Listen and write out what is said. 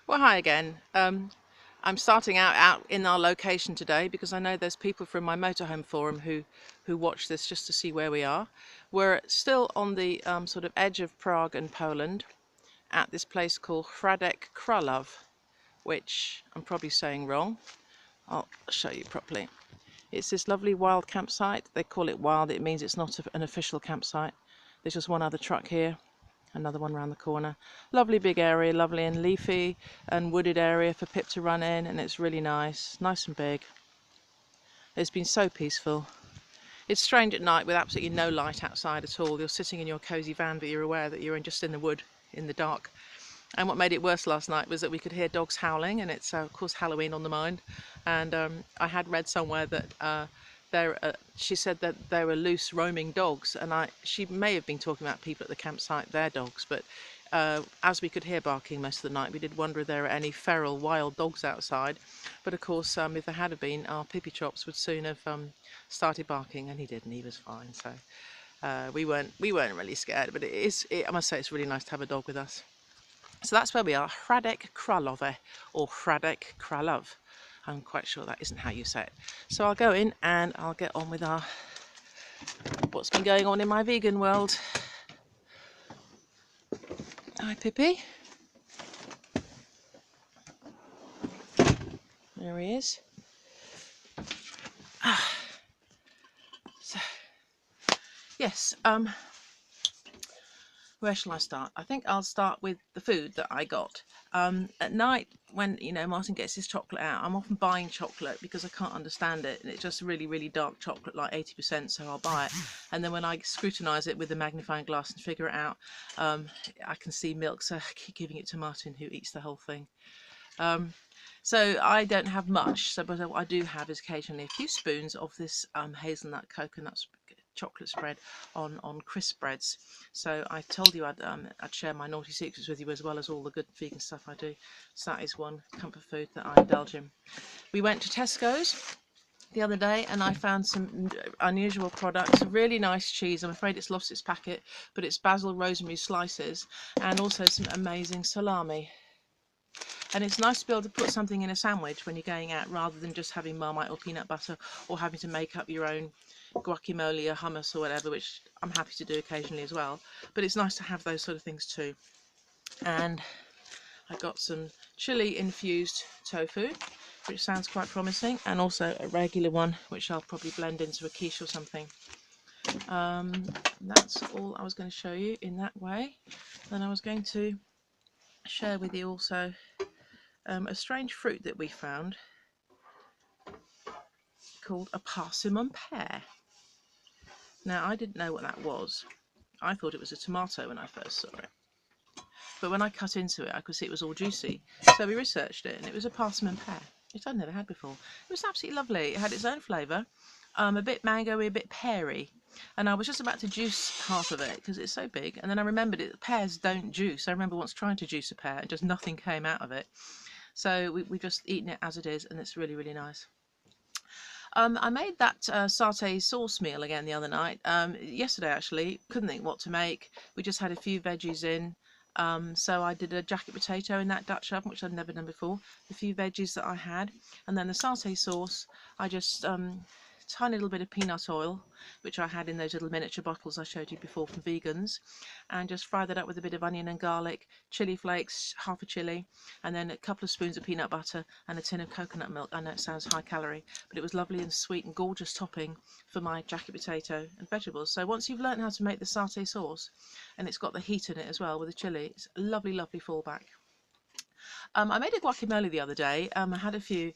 Well, hi again. I'm starting out in our location today because I know there's people from my motorhome forum who watch this just to see where we are. We're still on the sort of edge of Prague and Poland at this place called Hradek Kralove, which I'm probably saying wrong. I'll show you properly. It's this lovely wild campsite. They call it wild. It means it's not an official campsite. There's just one other truck here. Another one around the corner. Lovely big area, lovely and leafy and wooded area for Pip to run in, and it's really nice and big. It's been so peaceful. It's strange at night with absolutely no light outside at all. You're sitting in your cosy van, but you're aware that you're just in the wood in the dark. And what made it worse last night was that we could hear dogs howling, and it's of course Halloween on the mind. And I had read somewhere that she said that there were loose roaming dogs, and she may have been talking about people at the campsite, their dogs, but as we could hear barking most of the night, we did wonder if there were any feral wild dogs outside. But of course, if there had been, our Pippy Chops would soon have started barking, and he didn't. He was fine, so we weren't really scared. But I must say, it's really nice to have a dog with us. So that's where we are, Hradek Kralove, or Hradek Kralove. I'm quite sure that isn't how you say it. So I'll go in and I'll get on with what's been going on in my vegan world. Hi, Pippi. There he is. So, yes, where shall I start? I think I'll start with the food that I got. At night, when Martin gets his chocolate out, I'm often buying chocolate because I can't understand it, and it's just really dark chocolate, like 80%, so I'll buy it. And then when I scrutinise it with a magnifying glass and figure it out, I can see milk, so I keep giving it to Martin, who eats the whole thing. So I don't have much, but what I do have is occasionally a few spoons of this hazelnut coconut chocolate spread on crisp breads. So I told you I'd share my naughty secrets with you, as well as all the good vegan stuff I do. So that is one comfort food that I indulge in. We went to Tesco's the other day and I found some unusual products. A really nice cheese. I'm afraid it's lost its packet, but it's basil rosemary slices, and also some amazing salami. And it's nice to be able to put something in a sandwich when you're going out, rather than just having Marmite or peanut butter, or having to make up your own guacamole or hummus or whatever, which I'm happy to do occasionally as well. But it's nice to have those sort of things too. And I got some chili infused tofu, which sounds quite promising, and also a regular one, which I'll probably blend into a quiche or something. That's all I was going to show you in that way. Then I was going to share with you also a strange fruit that we found called a persimmon pear. Now, I didn't know what that was. I thought it was a tomato when I first saw it. But when I cut into it, I could see it was all juicy. So we researched it, and it was a persimmon pear, which I'd never had before. It was absolutely lovely. It had its own flavour, a bit mango-y, a bit peary. And I was just about to juice half of it because it's so big. And then I remembered pears don't juice. I remember once trying to juice a pear and just nothing came out of it. So we've just eaten it as it is, and it's really nice. I made that satay sauce meal again the other night. Yesterday, actually, couldn't think what to make. We just had a few veggies in. So I did a jacket potato in that Dutch oven, which I'd never done before. The few veggies that I had, and then the satay sauce, I just tiny little bit of peanut oil, which I had in those little miniature bottles I showed you before from vegans, and just fry that up with a bit of onion and garlic, chili flakes, half a chili, and then a couple of spoons of peanut butter and a tin of coconut milk. I know it sounds high calorie, but it was lovely and sweet and gorgeous topping for my jacket potato and vegetables. So once you've learned how to make the satay sauce, and it's got the heat in it as well with the chili, it's a lovely fallback. I made a guacamole the other day. I had a few